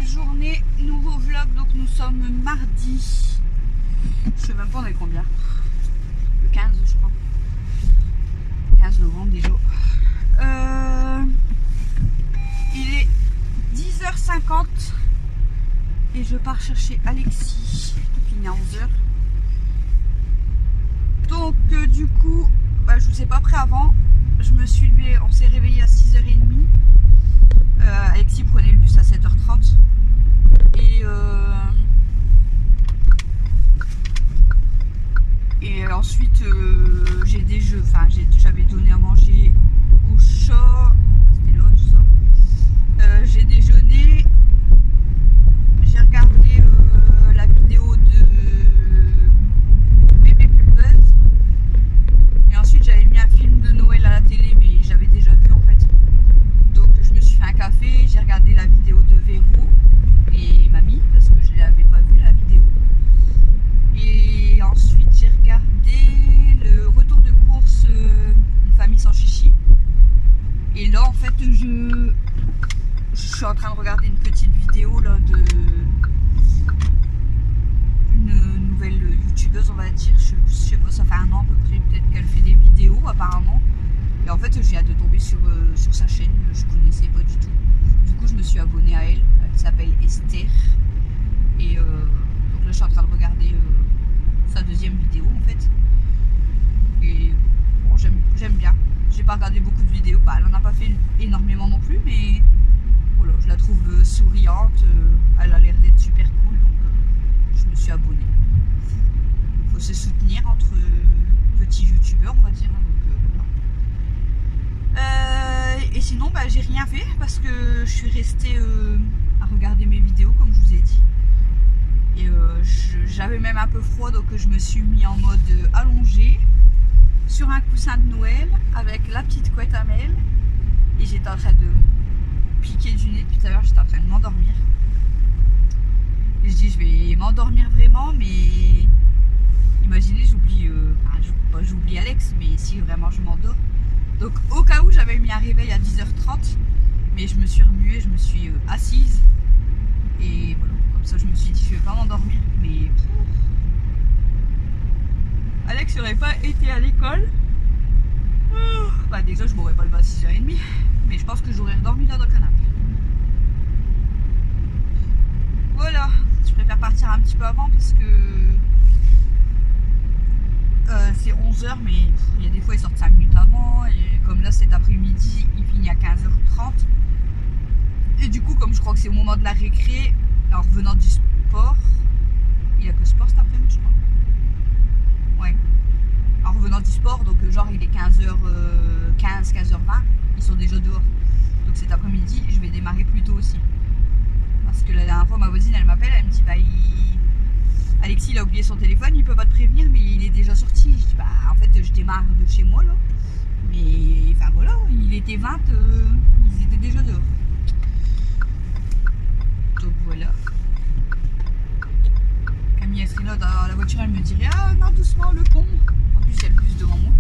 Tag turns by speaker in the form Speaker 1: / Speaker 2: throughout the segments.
Speaker 1: nouvelle journée, nouveau vlog. Donc nous sommes mardi. Je sais même pas on est combien. Le 15 je crois. 15 novembre déjà. Il est 10h50 et je pars chercher Alexis qui finit à 11h. Donc du coup, je vous ai pas pris avant. Je me suis levée, on s'est réveillé à 6h30. Alexis prenait le bus à 7h30 et ensuite j'ai des jeux, j'avais donné à manger au chat, c'était là tout ça. J'ai déjeuné, j'ai regardé la vidéo de Bébé Pulpeuse et ensuite j'avais mis un film de Noël à la télé mais j'avais déjà vu en fait. Donc je me suis fait un café, j'ai regardé la vidéo de Véro et Mamie parce que je ne l'avais pas vu la vidéo. Et ensuite j'ai regardé le retour de course Une famille sans chichi. Et là en fait je suis en train de regarder une petite vidéo là de une nouvelle youtubeuse on va dire. Je sais pas, ça fait un an à peu près peut-être qu'elle fait des vidéos apparemment. Et en fait, je viens de tomber sur sa chaîne, je connaissais pas du tout. Du coup, je me suis abonnée à elle. Elle s'appelle Esther. Et donc là, je suis en train de regarder sa deuxième vidéo en fait. Et bon, j'aime bien. J'ai pas regardé beaucoup de vidéos. Elle en a pas fait énormément non plus, mais voilà, je la trouve souriante. Elle a l'air d'être super cool, donc je me suis abonnée. Faut se soutenir entre petits youtubeurs, on va dire. Et sinon j'ai rien fait parce que je suis restée à regarder mes vidéos comme je vous ai dit et j'avais même un peu froid donc je me suis mis en mode allongé sur un coussin de Noël avec la petite couette à Mel et j'étais en train de piquer du nez depuis tout à l'heure, j'étais en train de m'endormir et je dis je vais m'endormir vraiment mais imaginez j'oublie Alex mais si vraiment je m'endors. Donc au cas où j'avais mis un réveil à 10h30 mais je me suis remuée, je me suis assise et voilà, comme ça je me suis dit je vais pas m'endormir mais Alex n'aurait pas été à l'école. Déjà je m'aurais pas levé à 6h30 mais je pense que j'aurais redormi là dans le canapé. Voilà, je préfère partir un petit peu avant parce que c'est 11h mais il y a des fois ils sortent 5 minutes avant et comme là cet après-midi il finit à 15h30 et du coup comme je crois que c'est au moment de la récré en revenant du sport, il y a que sport cet après-midi je crois, ouais, en revenant du sport donc genre il est 15h15, 15h20, ils sont déjà dehors donc cet après-midi je vais démarrer plus tôt aussi parce que la dernière fois ma voisine elle m'appelle, elle me dit Alexis il a oublié son téléphone, il peut pas te prévenir mais il est déjà sorti. Je dis en fait je démarre de chez moi là. Mais voilà, il était 20, ils étaient déjà dehors. Donc voilà. Camille elle serait là dans la voiture, elle me dirait ah non doucement le pont. En plus il y a le bus devant moi.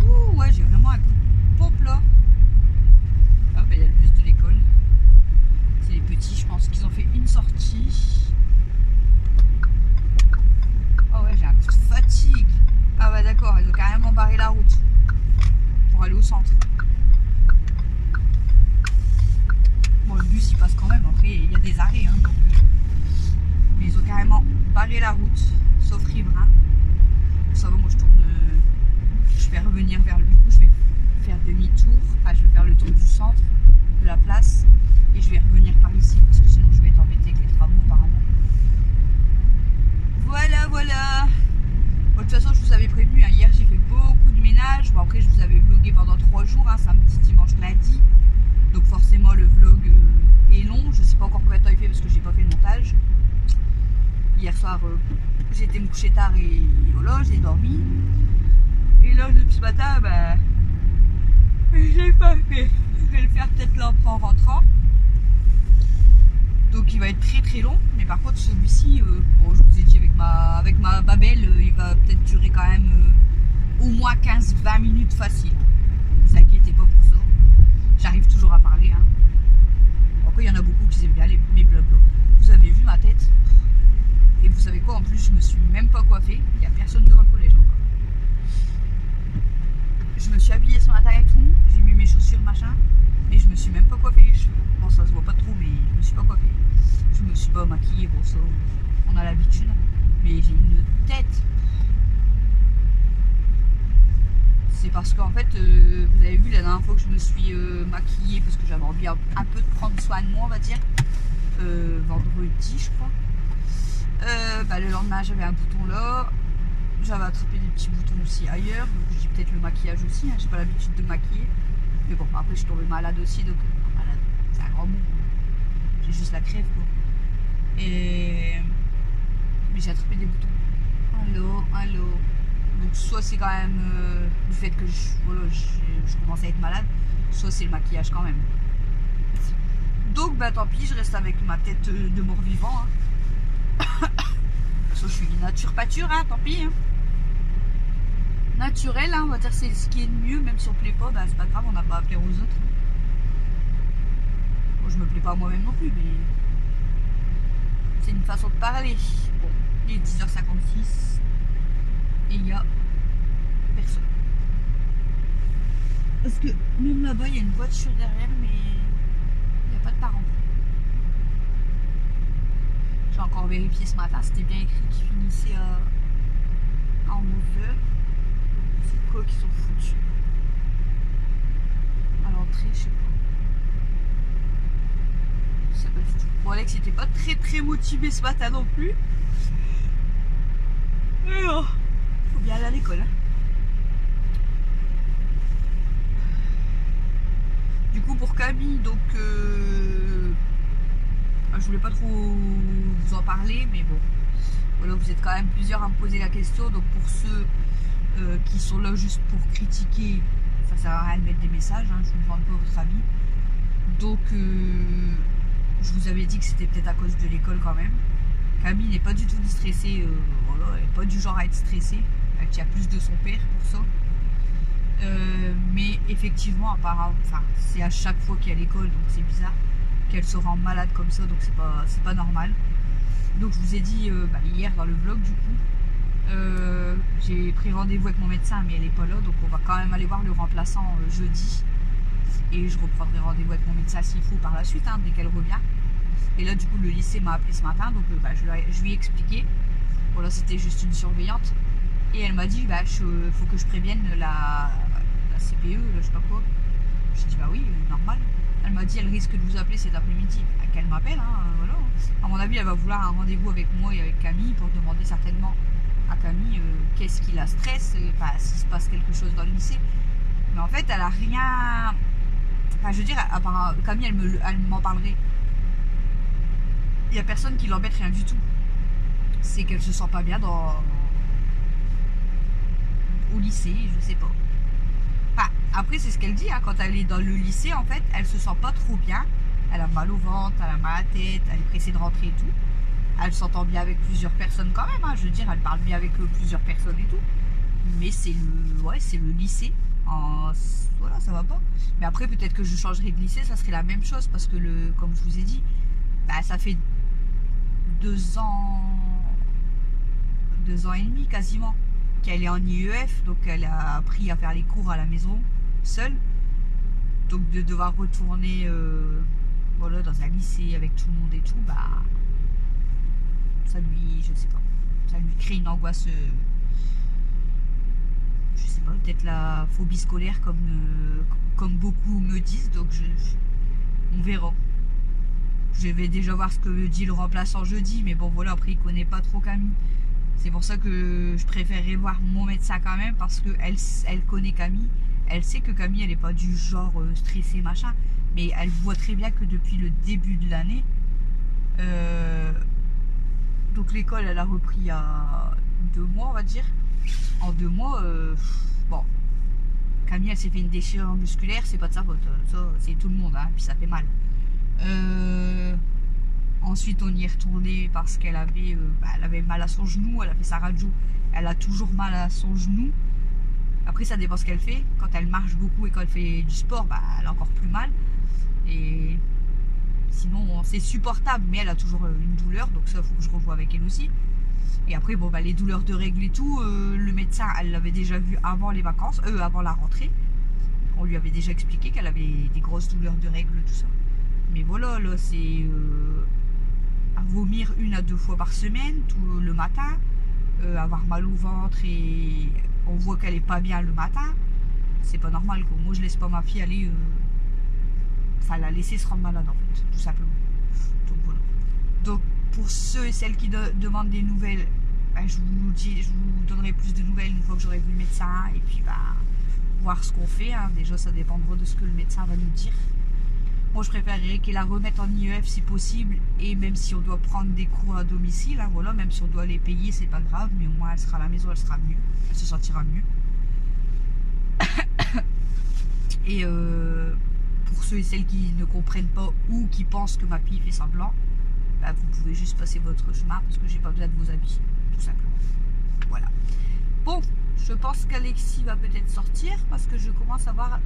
Speaker 1: Ouh ouais j'ai vraiment un coup de pompe là. Ah il y a le bus de l'école. C'est les petits je pense qu'ils ont fait une sortie. Oh ouais j'ai un coup de fatigue. Ah ouais d'accord, ils ont carrément barré la route pour aller au centre. Bon le bus il passe quand même, après il y a des arrêts hein, donc, mais ils ont carrément barré la route, sauf Riverain. Ça va moi je tourne, je vais revenir vers le coup, je vais faire demi-tour, je vais faire le tour du centre, de la place et je vais revenir par ici parce que sinon je vais être embêtée avec les travaux apparemment. Voilà. Bon, de toute façon, je vous avais prévenu, hein, hier j'ai fait beaucoup de ménage. Bon, après, je vous avais vlogué pendant 3 jours, hein, samedi, dimanche, lundi. Donc, forcément, le vlog est long. Je sais pas encore combien de temps il fait parce que j'ai pas fait le montage. Hier soir, j'ai été me coucher tard et voilà, j'ai dormi. Et là, depuis ce matin, j'ai pas fait. Je vais le faire peut-être là en rentrant. Donc il va être très long, mais par contre celui-ci, bon, je vous ai dit avec ma babelle, il va peut-être durer quand même au moins 15-20 minutes facile. Ne vous inquiétez pas pour ça, j'arrive toujours à parler. Hein. Après il y en a beaucoup qui aiment bien fois, en plus, je me suis même pas coiffée. Il n'y a personne devant le collège encore. Je me suis habillée ce matin et tout. J'ai mis mes chaussures, machin. Mais je me suis même pas coiffée les cheveux. Bon, ça se voit pas trop, mais je me suis pas coiffée. Je me suis pas maquillée. Bon, ça, on a l'habitude. Mais j'ai une tête. C'est parce qu'en fait, vous avez vu la dernière fois que je me suis maquillée, parce que j'avais envie un peu de prendre soin de moi, on va dire. Vendredi, je crois. Le lendemain, j'avais un bouton là. J'avais attrapé des petits boutons aussi ailleurs. Donc, j'ai peut-être le maquillage aussi. Hein, j'ai pas l'habitude de maquiller. Mais bon, après, je suis tombée malade aussi. Donc, malade, c'est un grand mot. J'ai juste la crève, quoi. Mais j'ai attrapé des boutons. Allô. Donc soit c'est quand même du fait que je commence à être malade, soit c'est le maquillage quand même. Donc tant pis, je reste avec ma tête de mort-vivant. Hein. Soit je suis nature pâture, hein, tant pis. Hein. Naturel, hein, on va dire c'est ce qui est de mieux, même si on plaît pas, c'est pas grave, on n'a pas à plaire aux autres. Bon, je me plais pas à moi-même non plus, mais c'est une façon de parler. Bon, il est 10h56. Et il y a personne. Parce que même là-bas, il y a une voiture derrière, mais il n'y a pas de parents. J'ai encore vérifié ce matin, c'était bien écrit qu'il finissait à 11h. C'est quoi qui sont foutus à l'entrée, je sais pas. Je sais pas du tout. Bon, Alex n'était pas très motivé ce matin non plus. Alors, faut bien aller à l'école. Hein. Du coup, pour Camille, donc je voulais pas trop vous en parler, mais bon, voilà, vous êtes quand même plusieurs à me poser la question. Donc pour ceux qui sont là juste pour critiquer, ça sert à rien de mettre des messages, hein, je ne vous demande pas votre avis. Donc je vous avais dit que c'était peut-être à cause de l'école quand même. Camille n'est pas du tout stressée, voilà, elle n'est pas du genre à être stressée, elle tient plus de son père pour ça. Mais effectivement, apparemment, c'est à chaque fois qu'il y a l'école, donc c'est bizarre qu'elle se rend malade comme ça, donc c'est pas normal. Donc je vous ai dit hier dans le vlog, du coup, j'ai pris rendez-vous avec mon médecin, mais elle n'est pas là, donc on va quand même aller voir le remplaçant jeudi. Et je reprendrai rendez-vous avec mon médecin s'il faut par la suite, hein, dès qu'elle revient. Et là, du coup, le lycée m'a appelé ce matin, donc je lui ai expliqué. Voilà, c'était juste une surveillante. Et elle m'a dit, faut que je prévienne la CPE, là, je sais pas quoi. J'ai dit, oui, normal. Elle m'a dit, elle risque de vous appeler cet après-midi. Qu'elle m'appelle, hein, voilà. À mon avis, elle va vouloir un rendez-vous avec moi et avec Camille pour demander certainement à Camille qu'est-ce qui la stresse, s'il se passe quelque chose dans le lycée. Mais en fait, elle a rien... je veux dire, à part Camille, elle m'en parlerait. Il n'y a personne qui l'embête, rien du tout. C'est qu'elle se sent pas bien au lycée, je sais pas. Après, c'est ce qu'elle dit, hein, quand elle est dans le lycée, en fait, elle se sent pas trop bien. Elle a mal au ventre, elle a mal à la tête, elle est pressée de rentrer et tout. Elle s'entend bien avec plusieurs personnes quand même, hein, je veux dire, elle parle bien avec plusieurs personnes et tout. Mais c'est le lycée. Voilà, ça va pas. Mais après, peut-être que je changerai de lycée, ça serait la même chose, parce que comme je vous ai dit, ça fait 2 ans et demi quasiment qu'elle est en IEF, donc elle a appris à faire les cours à la maison seule. Donc de devoir retourner dans un lycée avec tout le monde et tout, ça lui, je sais pas, ça lui crée une angoisse, je sais pas, peut-être la phobie scolaire comme beaucoup me disent. Donc on verra. Je vais déjà voir ce que dit le remplaçant jeudi, mais bon voilà, après il connaît pas trop Camille. C'est pour ça que je préférerais voir mon médecin quand même, parce qu'elle connaît Camille. Elle sait que Camille, elle n'est pas du genre stressée, machin. Mais elle voit très bien que depuis le début de l'année, donc l'école, elle a repris il y a 2 mois, on va dire. En 2 mois, bon, Camille, elle s'est fait une déchirure musculaire, c'est pas de sa faute. Ça, c'est tout le monde, hein, puis ça fait mal. Ensuite, on y est retourné parce qu'elle avait mal à son genou. Elle a fait sa radio. Elle a toujours mal à son genou. Après, ça dépend ce qu'elle fait. Quand elle marche beaucoup et quand elle fait du sport, elle a encore plus mal. Et sinon, c'est supportable, mais elle a toujours une douleur. Donc ça, il faut que je revoie avec elle aussi. Et après, bon, bah, les douleurs de règles et tout, le médecin, elle l'avait déjà vu avant les vacances, avant la rentrée. On lui avait déjà expliqué qu'elle avait des grosses douleurs de règles, tout ça. Mais voilà, là, c'est à vomir 1 à 2 fois par semaine, tout le matin, avoir mal au ventre et on voit qu'elle est pas bien le matin. C'est pas normal, quoi. Moi, je laisse pas ma fille aller... Enfin, la laisser se rendre malade, en fait, tout simplement. Donc, voilà. Donc, pour ceux et celles qui demandent des nouvelles, bah, je vous donnerai plus de nouvelles une fois que j'aurai vu le médecin. Et puis, bah, voir ce qu'on fait. Hein. Déjà, ça dépendra de ce que le médecin va nous dire. Moi, je préférerais qu'elle la remette en IEF si possible. Et même si on doit prendre des cours à domicile, hein, voilà, même si on doit les payer, c'est pas grave. Mais au moins, elle sera à la maison, elle sera mieux. Elle se sentira mieux. Et pour ceux et celles qui ne comprennent pas ou qui pensent que ma fille fait semblant, bah, vous pouvez juste passer votre chemin parce que j'ai pas besoin de vos habits, tout simplement. Voilà. Bon, je pense qu'Alexis va peut-être sortir parce que je commence à voir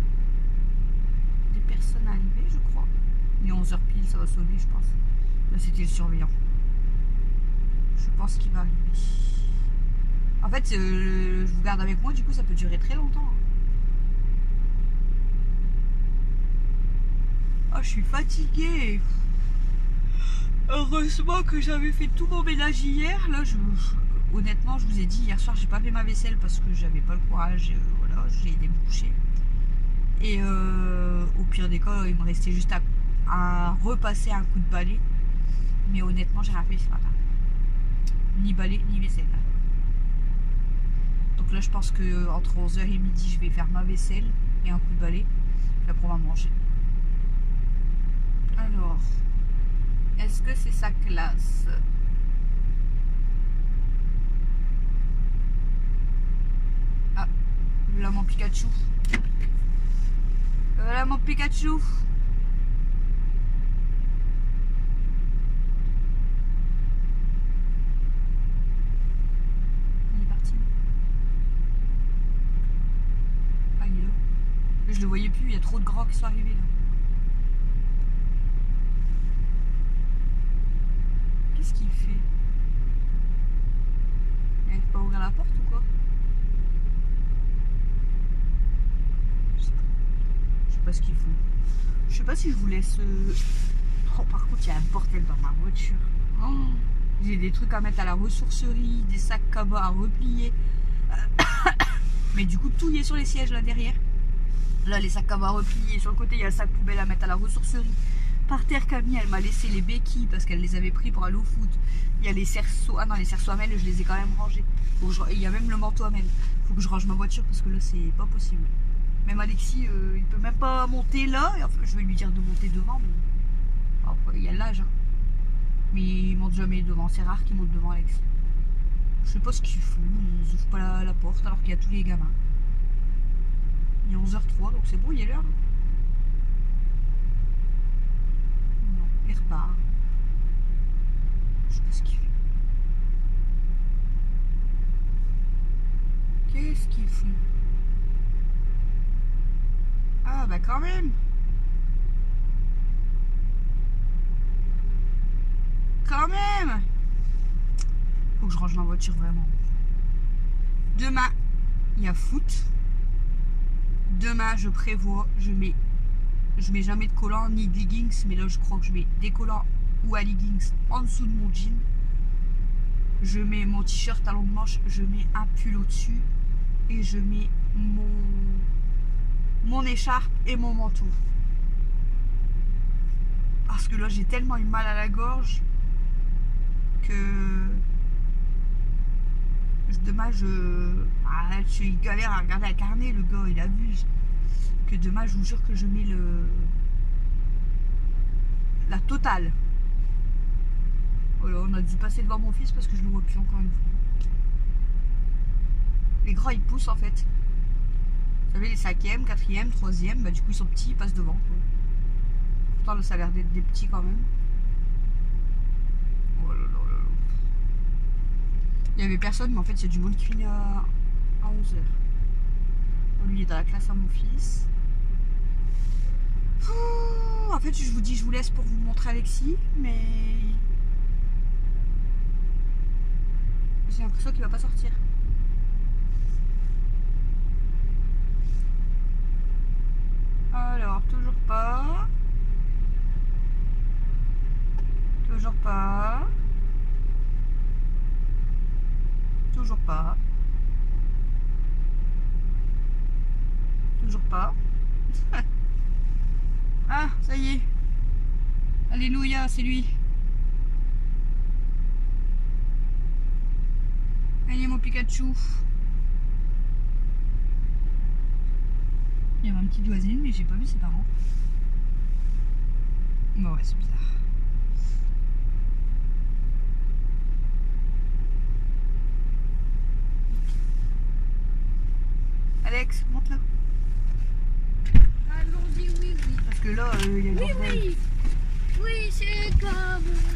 Speaker 1: des personnes arriver, je crois. Il est 11h pile, ça va sonner, je pense. Là, c'était le surveillant. Je pense qu'il va arriver. En fait, je vous garde avec moi, du coup, ça peut durer très longtemps. Oh, je suis fatiguée. Heureusement que j'avais fait tout mon ménage hier. Là, honnêtement, je vous ai dit, hier soir, j'ai pas fait ma vaisselle parce que j'avais pas le courage. Voilà, j'ai aidé me coucher. Et au pire des cas, il me restait juste à repasser un coup de balai. Mais honnêtement, j'ai rien fait ce matin. Ni balai, ni vaisselle. Donc là, je pense que entre 11h et midi, je vais faire ma vaisselle et un coup de balai. Puis après, on va manger. Alors, est-ce que c'est sa classe? Ah, voilà mon Pikachu. Voilà mon Pikachu. Il est parti. Ah, il est là. Je le voyais plus, il y a trop de grands qui sont arrivés là. Qu'est-ce qu'il fait? Il n'arrive pas à ouvrir la porte ou quoi? Je sais pas ce qu'il faut. Je sais pas si je vous laisse... Oh, par contre, il y a un bordel dans ma voiture. Oh, j'ai des trucs à mettre à la ressourcerie, des sacs cabas à replier. Mais du coup, tout y est sur les sièges là derrière. Là, les sacs cabas à replier. Sur le côté, il y a le sac poubelle à mettre à la ressourcerie. Par terre, Camille, elle m'a laissé les béquilles parce qu'elle les avait pris pour aller au foot. Il y a les cerceaux. Ah non, les cerceaux à mêle, je les ai quand même rangés. Il y a même le manteau à mêle. Faut que je range ma voiture parce que là, c'est pas possible. Même Alexis, il peut même pas monter là. Enfin, je vais lui dire de monter devant. Mais... Enfin, il y a l'âge. Hein. Mais il monte jamais devant. C'est rare qu'il monte devant Alexis. Je sais pas ce qu'ils font. Ils ouvrent pas la porte alors qu'il y a tous les gamins. Il est 11h03, donc c'est bon, il est l'heure. Il repart. Je sais pas ce qu'il fait. Qu'est-ce qu'ils font? Ah bah quand même. Quand même. Faut que je range ma voiture vraiment. Demain, il y a foot. Demain, je prévois, je mets jamais de collants ni de leggings, mais là je crois que je mets des collants ou un leggings en dessous de mon jean. Je mets mon t-shirt à longue manche, je mets un pull au-dessus et je mets mon écharpe et mon manteau. Parce que là j'ai tellement eu mal à la gorge que demain il galère à regarder un carnet, le gars il abuse. Que demain je vous jure que je mets la totale. Voilà, on a dû passer devant mon fils parce que je le vois plus encore une fois. Les grands ils poussent en fait. Vous savez, les 5e, 4e, 3e, bah du coup ils sont petits, ils passent devant quoi. Pourtant là ça a l'air d'être des petits quand même. Oh là là là là. Il y avait personne, mais en fait il y a du monde qui finit à 11h. Lui il est dans la classe à mon fils. En fait je vous dis, je vous laisse pour vous montrer Alexis, mais J'ai l'impression qu'il va pas sortir. Alors, toujours pas. Toujours pas. Toujours pas. Toujours pas. Ah, ça y est. Alléluia, c'est lui. Allez, mon Pikachu. Il y avait un petit voisine, mais j'ai pas vu ses parents. Bon, ouais, c'est bizarre. Alex, monte là.
Speaker 2: Allons-y, oui, oui.
Speaker 1: Parce que là, il y a le
Speaker 2: Oui,
Speaker 1: bordel.
Speaker 2: oui. Oui, c'est comme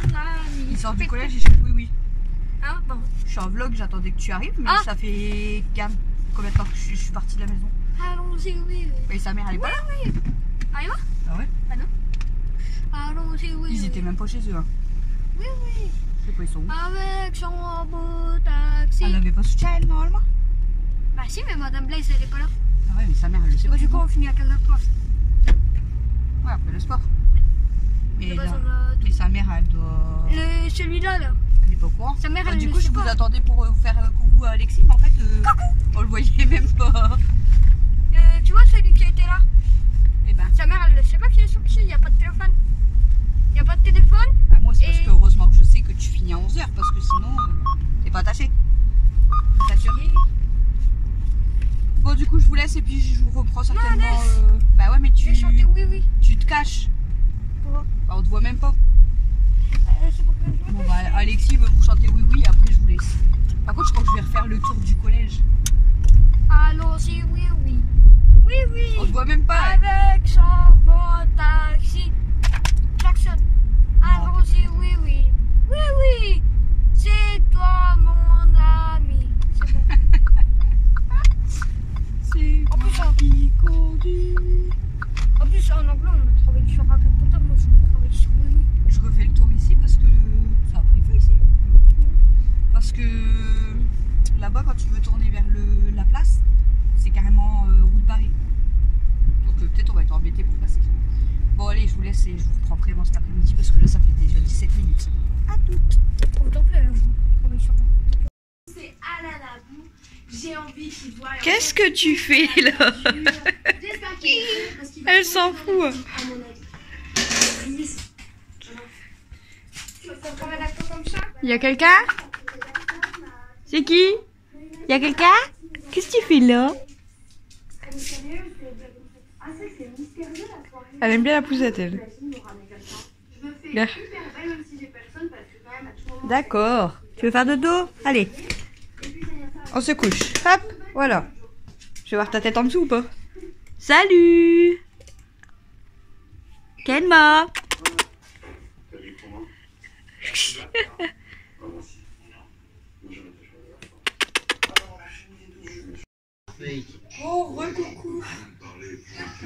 Speaker 2: mon ami.
Speaker 1: Il sort du collège et je fais oui, oui.
Speaker 2: Ah, bon.
Speaker 1: Je suis en vlog, j'attendais que tu arrives, mais
Speaker 2: Ah.
Speaker 1: ça fait combien de temps que je suis partie de la maison?
Speaker 2: Allons-y, oui, oui.
Speaker 1: Et sa mère, elle est pas là?
Speaker 2: Oui. Ah, Emma?
Speaker 1: Ah ouais?
Speaker 2: Ah non. Allons-y, oui.
Speaker 1: Ils étaient même pas chez eux. Hein.
Speaker 2: Oui, oui.
Speaker 1: Je sais pas, ils sont où?
Speaker 2: Avec son beau taxi.
Speaker 1: Elle avait pas soutien, elle, normalement?
Speaker 2: Bah si, mais Madame Blaise, elle est pas là.
Speaker 1: Ah ouais, mais sa mère, elle le sait pas
Speaker 2: Du
Speaker 1: du
Speaker 2: coup,
Speaker 1: coup.
Speaker 2: on finit à 15h30.
Speaker 1: Ouais, après le sport. Mais,
Speaker 2: De
Speaker 1: là,
Speaker 2: base, on a tout.
Speaker 1: mais sa mère, elle doit.
Speaker 2: Celui-là, là.
Speaker 1: Elle est pas au courant.
Speaker 2: Sa mère,
Speaker 1: Bah,
Speaker 2: elle
Speaker 1: du
Speaker 2: ne
Speaker 1: coup,
Speaker 2: sait
Speaker 1: je vous
Speaker 2: pas.
Speaker 1: attendais pour vous faire coucou à Alexis, mais en fait, on le voyait même pas.
Speaker 2: Tu vois celui qui était là?
Speaker 1: Eh ben,
Speaker 2: Sa mère, elle ne sait pas qu'il est sorti. Il n'y a pas de téléphone. Il n'y a pas de téléphone.
Speaker 1: à moi, c'est parce
Speaker 2: Et-
Speaker 1: que heureusement que je sais que tu finis à 11h, parce que sinon, t'es pas attaché. T'es sûr? Bon, du coup, je vous laisse et puis je vous reprends certainement.
Speaker 2: laisse.
Speaker 1: Bah ouais, mais
Speaker 2: J'ai chanté oui, oui.
Speaker 1: tu te caches.
Speaker 2: Pourquoi?
Speaker 1: Bah, on te voit même pas.
Speaker 2: C'est pour que je me
Speaker 1: Bon, bah, Alexis veut vous chanter oui, oui, et après, je vous laisse. Par contre, je crois que je vais refaire le tour du collège.
Speaker 2: Allons-y, oui, oui. Oui, oui.
Speaker 1: On te voit même pas. Hein.
Speaker 2: Avec son bon taxi. Jackson. Allons-y, oui, oui. Oui, oui. C'est toi, mon ami. C'est bon.
Speaker 1: C'est
Speaker 2: En plus,
Speaker 1: moi qui conduis.
Speaker 2: En plus, en anglais, on a travaillé sur Harry Potter. Moi, je voulais travailler sur oui, oui.
Speaker 1: Je refais le tour ici parce que ça a pris feu ici. Parce que là-bas, quand tu veux tourner vers la place, c'est carrément route barrée. Donc peut-être on va être embêté pour passer. Bon allez, je vous laisse et je vous reprends vraiment cet après-midi parce que là ça fait déjà 17 minutes. À toutes.
Speaker 2: Autant que je travaille sur
Speaker 3: C'est à la Nabou. J'ai envie qu'il voit.
Speaker 1: Qu'est-ce que tu fais là?
Speaker 3: J'espère qu'il est parce qu'il va
Speaker 1: Elle s'en fout.
Speaker 3: à mon avis.
Speaker 2: Tu vas faire un acte comme ça?
Speaker 1: Il y a quelqu'un? C'est qui? Il y a quelqu'un? Qu'est-ce que tu fais là? Elle aime bien la poussette elle. Bien. D'accord. Tu veux faire dodo? Allez. On se couche. Hop, voilà. Je vais voir ta tête en dessous ou pas? Salut! Kenma! Oh, re-coucou!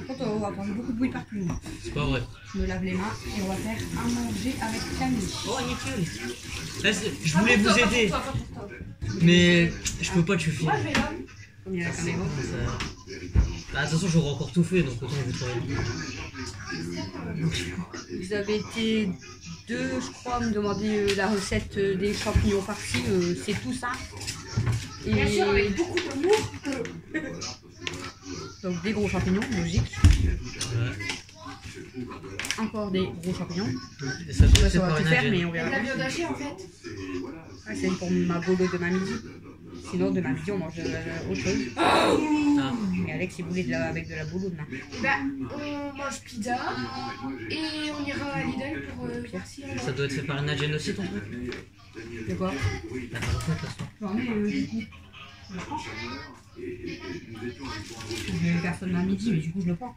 Speaker 1: Par contre, on va prendre beaucoup de bruit partout.
Speaker 4: C'est pas vrai.
Speaker 1: Je me lave les mains et on va faire à manger avec Camille.
Speaker 4: Oh, nickel. Là, je voulais vous aider. Mais je peux pas te filmer.
Speaker 1: On y a la caméra.
Speaker 4: Bah, de toute façon, j'aurais encore tout fait, donc autant vous travailler.
Speaker 1: Vous avez été deux, je crois, me demander la recette des champignons farcis. C'est tout ça. Et
Speaker 3: Bien sûr, avec beaucoup d'amour.
Speaker 1: donc des gros champignons, logique.
Speaker 4: Ouais.
Speaker 1: Encore des gros champignons.
Speaker 4: Et ça doit être
Speaker 1: Ça, on va
Speaker 4: par
Speaker 1: tout
Speaker 4: une
Speaker 1: faire, mais
Speaker 4: agenda.
Speaker 1: on verra.
Speaker 3: La viande hachée en fait.
Speaker 1: Ouais, c'est pour ma bolo de ma midi. Sinon, de ma midi, on mange autre chose.
Speaker 4: Ah,
Speaker 1: Mais Alex, il voulait avec de la bolo demain.
Speaker 3: Bah, on mange pizza et on ira à Lidl pour Piercy.
Speaker 4: ça doit être fait par une agenda aussi, ton truc.
Speaker 1: De quoi?
Speaker 4: Bah, par contre, de toute façon.
Speaker 1: J'en ai du coup. Je le prends. Je vais faire ça demain midi, mais du coup, je le prends.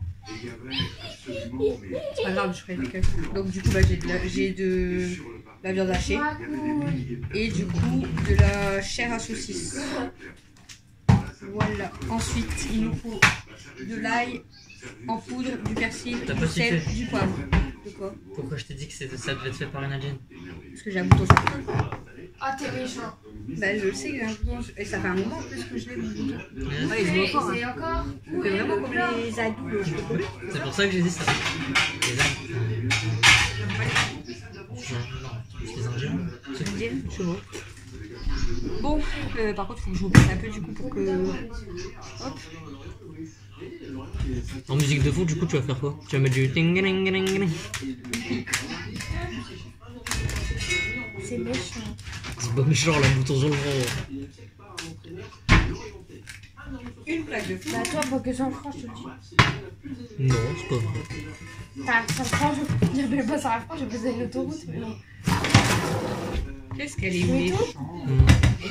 Speaker 1: C'est pas grave, je ferai des quelques. Donc, du coup, bah, j'ai de la viande hachée et du coup, de la chair à saucisse. Voilà. Ensuite, il nous faut de l'ail en poudre, du persil,
Speaker 4: T'as
Speaker 1: du
Speaker 4: pas
Speaker 1: sel,
Speaker 4: cité.
Speaker 1: du poivre. De quoi?
Speaker 4: Pourquoi je t'ai dit que ça devait être fait par une agenda?
Speaker 1: Parce que j'ai un bouton champignon.
Speaker 3: Ah, t'es méchant.
Speaker 1: Bah, je le sais, j'ai l'impression. Et ça fait un moment en plus que je l'ai mon bouton. Ouais, je
Speaker 3: Et
Speaker 1: vois fort.
Speaker 3: c'est encore.
Speaker 1: On fait vraiment comme les adultes.
Speaker 4: C'est pour ça que j'ai dit ça. Les âmes. Non, les Indiens.
Speaker 1: Je sais pas. Bon, par contre, faut que je vous parle un peu du coup pour que. Hop.
Speaker 4: En musique de fond, du coup, tu vas faire quoi? Tu vas mettre du ting ting ting ting.
Speaker 3: C'est méchant.
Speaker 4: C'est pas méchant, la bouton sur le front.
Speaker 1: Une plaque de feu.
Speaker 3: Bah, toi, pour que 100 francs, je te le dis.
Speaker 4: Non, c'est pas vrai.
Speaker 3: Enfin, 100 francs, je vais pas 100 francs, j'ai besoin d'une autoroute. Mais non.
Speaker 1: Qu'est-ce qu'elle est méchante.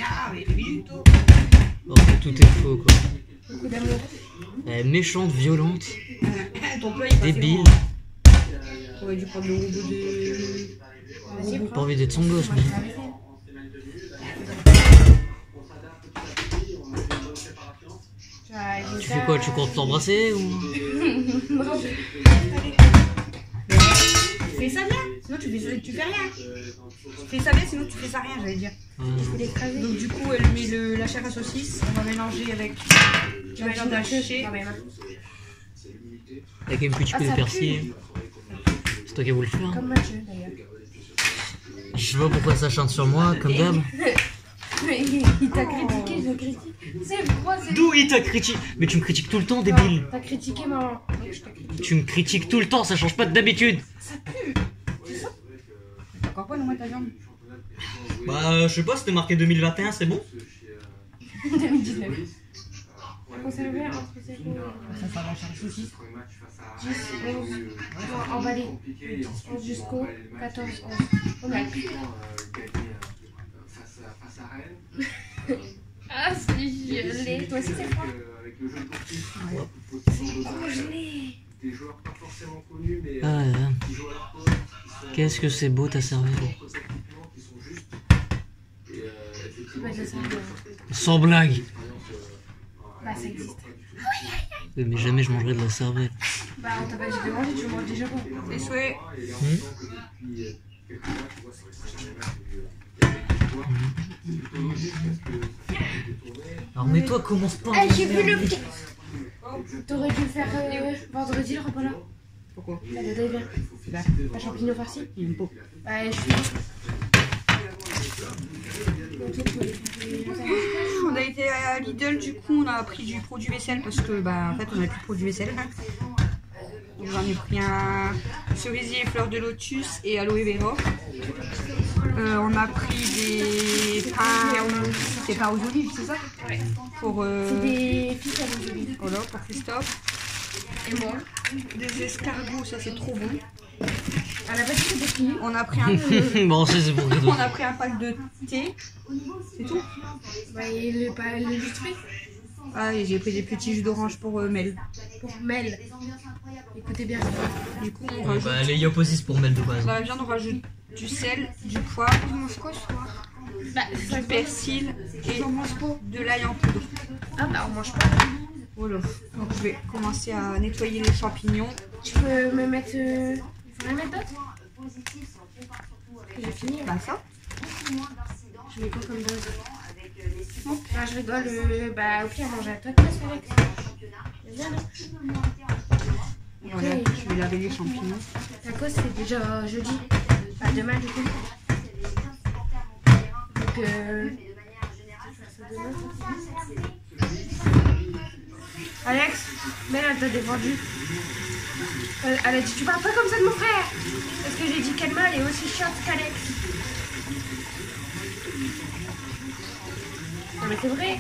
Speaker 1: Ah, mais du tout.
Speaker 4: Oh, tout est faux, quoi.
Speaker 3: Beaucoup d'amour.
Speaker 4: Elle est méchante, violente,
Speaker 1: Ton plat, il
Speaker 4: débile.
Speaker 1: T'aurais dû prendre le robot de.
Speaker 3: Vas-y,
Speaker 4: Pas
Speaker 3: prends.
Speaker 4: envie d'être son gosse, mais. Tu fais quoi? Tu comptes t'embrasser ou.
Speaker 1: Fais ça bien, sinon tu fais rien. Fais ça bien, sinon tu fais ça rien, j'allais dire. Donc du coup, elle met la chair à saucisse, on va mélanger avec la viande hachée.
Speaker 4: Avec un petit peu de
Speaker 3: ça
Speaker 4: persil. C'est toi qui as voulu le faire.
Speaker 3: Comme Mathieu, d'ailleurs.
Speaker 4: Je sais pas pourquoi ça chante sur moi, comme d'hab.
Speaker 3: Il t'a critiqué, je critique. C'est moi, c'est.
Speaker 4: D'où il t'a critiqué? Mais tu me critiques tout le temps, débile.
Speaker 3: T'as critiqué maman. Donc je t'ai critiqué.
Speaker 4: Tu me critiques tout le temps, ça change pas d'habitude.
Speaker 3: Ça pue.
Speaker 1: T'as encore pas, non, ta viande?
Speaker 4: Bah, je sais pas, c'était marqué 2021, c'est bon?
Speaker 3: 2019. Conservé entre 0
Speaker 1: Ça va, la chair à saucisse.
Speaker 3: 10, 11. Non, emballé. 11 jusqu'au 14, 11. On a le plus. Ah, c'est gelé. Toi aussi, c'est froid? C'est congelé.
Speaker 4: Ah là là. Qu'est-ce que c'est beau ta cervelle.
Speaker 3: Bah, je sais.
Speaker 4: Sans blague.
Speaker 3: Bah, ça existe.
Speaker 4: Oui, mais jamais je mangerai de la cervelle.
Speaker 3: Bah, on t'a pas dit de manger, tu manges déjà bon.
Speaker 1: Les souhaits.
Speaker 4: Alors, mais toi, commence pas.
Speaker 3: Eh, j'ai vu le prix. T'aurais dû le faire vendredi, le repas là.
Speaker 1: Pourquoi?
Speaker 3: La de David.
Speaker 1: Bah,
Speaker 3: La champignon farci.
Speaker 1: il aime pas.
Speaker 3: Bah, je suis.
Speaker 1: On a été à Lidl, du coup on a pris du produit vaisselle parce que bah en fait on a plus de produit vaisselle. Donc j'en ai pris un cerisier, fleur de lotus et aloe vera. On a pris des pains aux olives, c'est ça?
Speaker 3: Ouais.
Speaker 1: Pour
Speaker 3: C'est des fils à l'olive.
Speaker 1: voilà, pour Christophe.
Speaker 3: Et moi.
Speaker 1: Des escargots, ça c'est trop bon.
Speaker 3: Elle a pas dit que c'était fini.
Speaker 1: On a pris un
Speaker 4: Bon, c'est pour
Speaker 1: on a pris un pack de thé. C'est tout.
Speaker 3: Bah, il est pas illustré.
Speaker 1: Ah et j'ai pris des petits jus d'orange pour Mel.
Speaker 3: Pour Mel. Écoutez bien.
Speaker 1: Du coup on
Speaker 4: Ouais,
Speaker 1: rajoute
Speaker 4: bah, les Yoposis pour Mel de base.
Speaker 1: dans la viande on rajoute du sel, du poivre,
Speaker 3: Tu manges quoi ce soir? Bah,
Speaker 1: du persil et
Speaker 3: on mange pas.
Speaker 1: de l'ail en poudre.
Speaker 3: Ah, bah, on mange pas.
Speaker 1: Voilà. Donc je vais commencer à nettoyer les champignons.
Speaker 3: Tu peux me mettre. Il faut en mettre d'autres? J'ai fini.
Speaker 1: Bah ça.
Speaker 3: Je mets quoi comme dose? Bah, je rigole. Bah, au pire, manger à toi de place, Alex. Viens là.
Speaker 1: Voilà, je vais laver les champignons.
Speaker 3: La cause, c'est déjà jeudi. Pas demain, du coup. Donc, Alex, Mel, elle t'a défendu. Elle a dit, tu parles pas comme ça de mon frère. Parce que j'ai dit qu'Elma, elle est aussi chiante qu'Alex. Non mais c'est vrai.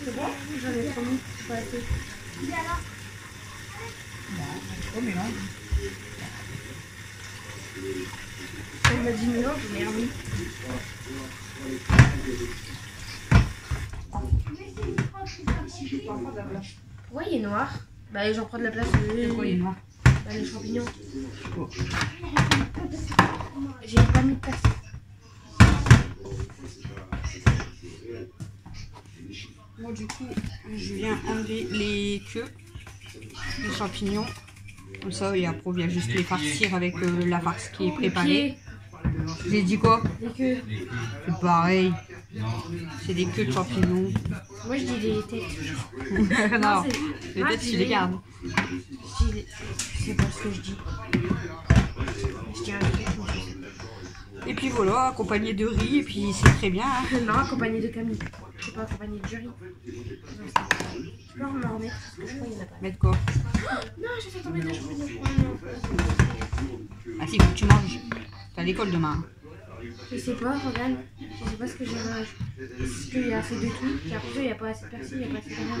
Speaker 3: C'est bon? J'en ai trop mis. Pas assez.
Speaker 1: Oh mais non.
Speaker 3: Elle m'a dit mélange, mais oui. Pourquoi il est noir? Bah j'en prends de la place.
Speaker 1: Pourquoi il est noir?
Speaker 3: Bah, les champignons.
Speaker 1: Oh.
Speaker 3: J'ai pas mis de place.
Speaker 1: Moi du coup, je viens enlever les queues, les champignons. Comme ça, et après on vient juste les farcir avec la farce qui est préparée. J'ai dit quoi?
Speaker 3: Les queues.
Speaker 1: C'est pareil. C'est des queues de champignons.
Speaker 3: Moi je dis les têtes.
Speaker 1: Non,
Speaker 3: c'est-
Speaker 1: les
Speaker 3: moi,
Speaker 1: têtes
Speaker 3: je
Speaker 1: tu
Speaker 3: dis
Speaker 1: les gardes.
Speaker 3: Je dis les... C'est pas ce que je dis. Je dis un truc.
Speaker 1: Et puis voilà, accompagné de riz, et puis c'est très bien. Hein.
Speaker 3: Non, accompagné de Camille. C'est pas accompagné de jury. Tu peux me remettre parce que je crois qu'il n'y en a pas.
Speaker 1: Mettre quoi?
Speaker 3: Non, j'ai fait tomber deux champignons.
Speaker 1: Ah si, faut que tu manges. T'as l'école demain.
Speaker 3: Je sais pas, regarde. Je sais pas ce que j'ai mangé. Est-ce qu'il y a assez de tout? Puis après, il n'y a pas assez de persil, il n'y a pas assez de rien.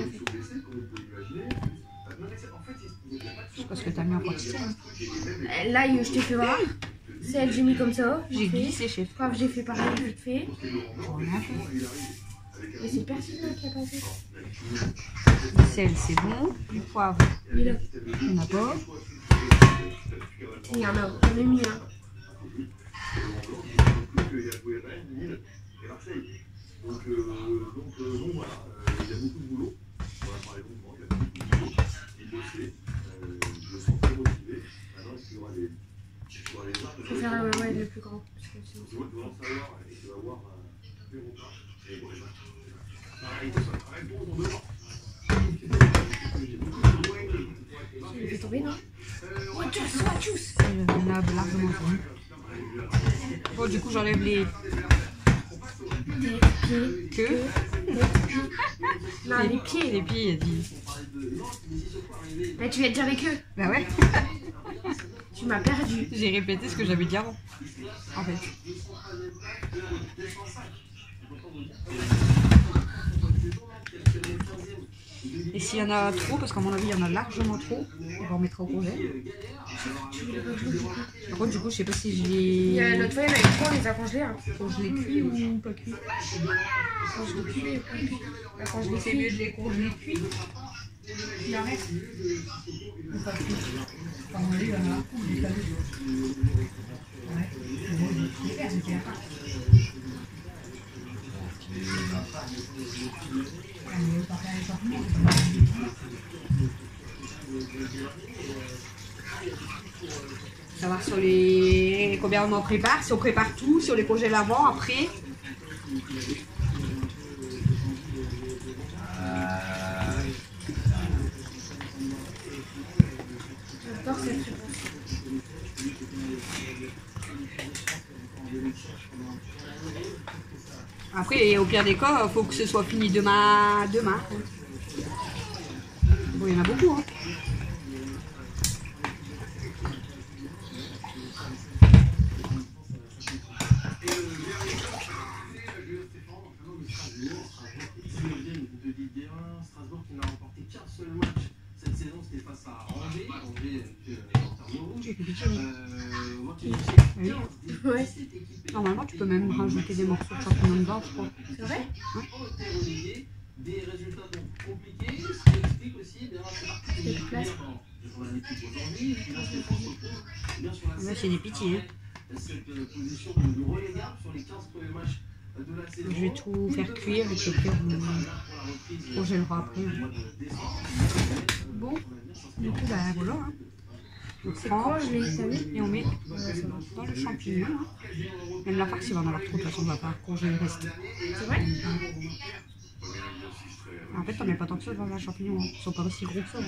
Speaker 1: Je sais pas ce que t'as mis en pâtisserie.
Speaker 3: Là, je t'ai fait voir. Celle que j'ai mis comme ça.
Speaker 1: J'ai
Speaker 3: fait.
Speaker 1: glissé, chef.
Speaker 3: Poivre, j'ai fait pareil, vite fait.
Speaker 1: J'en ai rien fait.
Speaker 3: Mais c'est le persil là qui a passé.
Speaker 1: Du sel, c'est bon. Du poivre,
Speaker 3: Il est là.
Speaker 1: il n'y en a pas.
Speaker 3: Il y en a, j'en ai mis un.
Speaker 5: Donc voilà, il y a beaucoup de boulot. Voilà, par exemple, il y a beaucoup de boulot. Il le sait. Je le sens très motivé. Maintenant, il y aura des autres.
Speaker 3: Je vais faire ouais, le plus grand. Parce que
Speaker 5: Tu vas en savoir et tu vas voir un repas. Et voilà. Pareil, ça répond dans 2 ans.
Speaker 3: il fait tomber, non? Oh, tchuss.
Speaker 1: Il y en a largement trop. Bon, du coup, j'enlève les queues.
Speaker 3: Non, les pieds.
Speaker 1: Les pieds, il a dit.
Speaker 3: Mais tu viens de dire les queues.
Speaker 1: Bah ouais.
Speaker 3: Tu m'as perdu.
Speaker 1: J'ai répété ce que j'avais dit avant. En fait. Et s'il y en a trop, parce qu'à mon avis il y en a largement trop, on va en mettre au congé. Par contre, du coup, je sais pas si je les.
Speaker 3: L'autre fois, il y en avait trop, on les a congelés. Hein.
Speaker 1: Faut que je les cuis ou pas cuits.
Speaker 3: Quand je les cuis, quand je les
Speaker 1: C'est
Speaker 3: cuis.
Speaker 1: mieux de les congeler cuits. Il en reste. Ou pas cuits. À mon avis, il y en a un coup, je l'ai pas vu. Ouais, c'est super, c'était la part. Savoir sur les combien on en prépare, si on prépare tout, si on les congèle avant, après.
Speaker 3: J'adore cette réponse.
Speaker 1: Après, au pire des cas, il faut que ce soit fini demain. Bon, il y en a beaucoup. Hein.
Speaker 5: Strasbourg qui n'a remporté qu'un seul match cette saison, c'était face à Angers.
Speaker 1: J'ai fait pitié. Oui.
Speaker 3: Ouais.
Speaker 1: Normalement, tu peux même rajouter des morceaux de champignons dedans, je crois.
Speaker 3: C'est vrai?
Speaker 5: Des résultats donc compliqués, ce qui explique aussi bien
Speaker 3: C'est de place.
Speaker 1: Là, c'est des pitiés. Hein.
Speaker 5: cette position de relégable sur les 15 premiers matchs de la saison.
Speaker 1: Je vais tout faire cuire et puis au pire, on congélera après. Bon, du coup, bah voilà. Hein. On prend
Speaker 3: Congelé, t'as vu?
Speaker 1: et on met dans le champignon. Hein. Même la farce, il va en avoir trop, de toute façon, on va pas congeler le reste.
Speaker 3: C'est vrai?
Speaker 1: En fait, t'en mets pas tant que ça dans un champignon. Hein. Ils sont pas aussi gros que ça. Hein.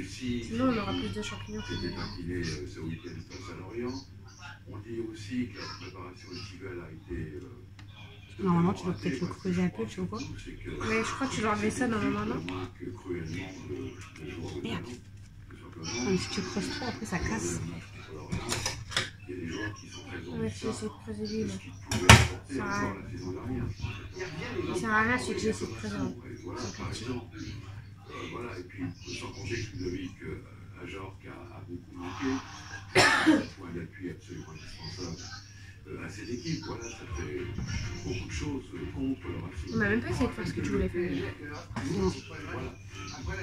Speaker 3: Sinon, on aura plus de champignons que de...
Speaker 5: On dit aussi que la préparation estivale a été.
Speaker 1: Normalement, tu dois peut-être le creuser un peu, tu vois quoi.
Speaker 3: Mais je crois que tu dois enlever ça normalement, non?
Speaker 1: Merde. Mais si tu creuses trop, après ça casse.
Speaker 3: Ouais, si j'essaie de creuser lui, là. Ça sert à rien. Ça sert à rien, c'est que j'essaie de creuser.
Speaker 5: Voilà, et puis sans compter que Ludovic Ajorc a beaucoup manqué. Un point d'appui absolument indispensable assez d'équipe, voilà, ça fait beaucoup de choses contre leur affinité.
Speaker 3: On n'a même pas essayé de faire ce que tu voulais faire.
Speaker 5: Voilà. Après,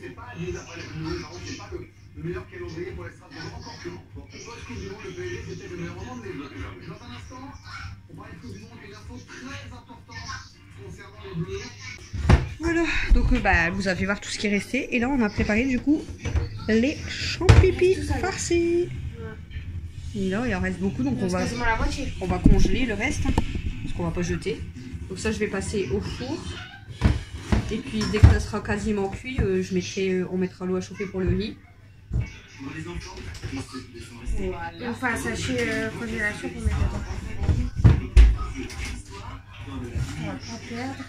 Speaker 5: c'est pas, après c'est pas le meilleur calendrier pour les Strasbourgeois, encore que non. Post-Coupe du Monde, le PSG, c'était le meilleur moment de l'année. Dans un instant, on parle de Coupe du Monde, une info très importante concernant les Bleus.
Speaker 1: Voilà, donc vous avez voir tout ce qui est resté. Et là, on a préparé du coup les champignons farcis. Et là, il en reste beaucoup, donc on va congeler le reste, hein, parce qu'on va pas jeter. Donc ça, je vais passer au four. Et puis dès que ça sera quasiment cuit, on mettra l'eau à chauffer pour le riz.
Speaker 3: On fait un sachet congélation pour mettre dedans. On va pas perdre.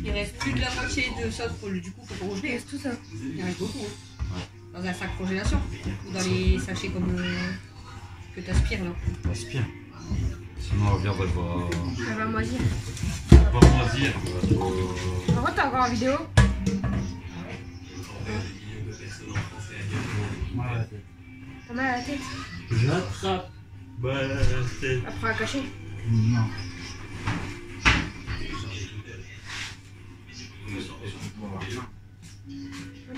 Speaker 1: Il reste plus de la moitié de sauce, du coup, faut congeler.
Speaker 3: Il reste tout ça.
Speaker 1: Il reste beaucoup. Hein. Dans un sac congélation ou dans les sachets comme que tu aspires là.
Speaker 6: Aspire. Sinon, regarde,
Speaker 3: Elle va moisir.
Speaker 6: elle va moisir.
Speaker 3: Par contre, t'as encore en vidéo? T'as mal à la tête?
Speaker 6: J'attrape.
Speaker 3: Apprends à cacher.
Speaker 6: Non.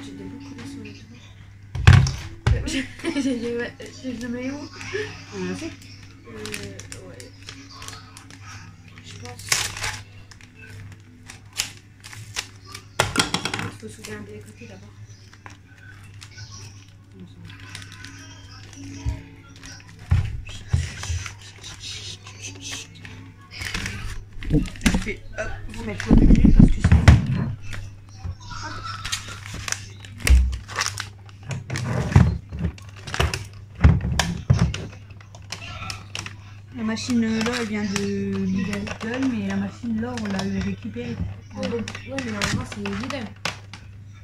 Speaker 3: J'ai des boucles de son et tout. J'ai le maillot.
Speaker 1: On a fait.
Speaker 3: Ouais. Je pense. Il faut soulever un des côtés d'abord.
Speaker 1: Je vais vous mettre 2 minutes parce que sinon. La machine là, elle vient de Lidl, mais la machine là, on l'a récupérée.
Speaker 3: Ouais, mais normalement, c'est Lidl.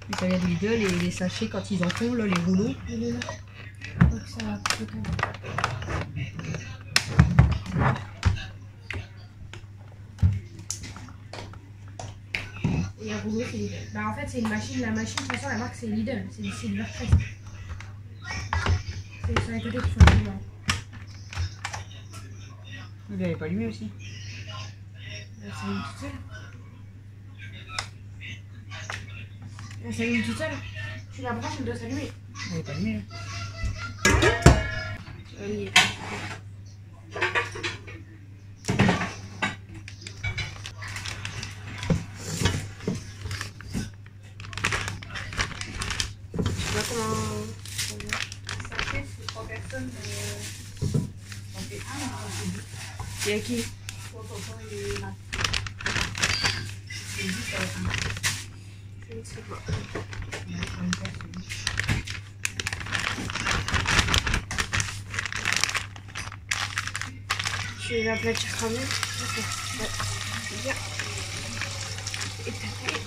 Speaker 1: Mais ça vient de Lidl et les sachets, quand ils en font, là, les rouleaux.
Speaker 3: Il est là. Donc ça va couper quand même. Et un rouleau, c'est Lidl. Bah, en fait, c'est une machine. La machine, de toute façon, la marque, c'est Lidl. C'est du Silvercrest. C'est sur les côtés qui font le rouleau.
Speaker 1: Vous l'avez pas allumé aussi?
Speaker 3: Elle s'allume toute seule. Elle s'allume toute seule. Tu la branches, elle doit s'allumer.
Speaker 1: Vous l'avez pas allumé là?
Speaker 3: Je sais pas comment.
Speaker 1: Sachet, c'est 3 personnes. On fait 1 ou on fait 2?
Speaker 3: Et à qui? Je ne sais pas. Je vais l'aplatir quand même. Ouais. Bien. Et taper.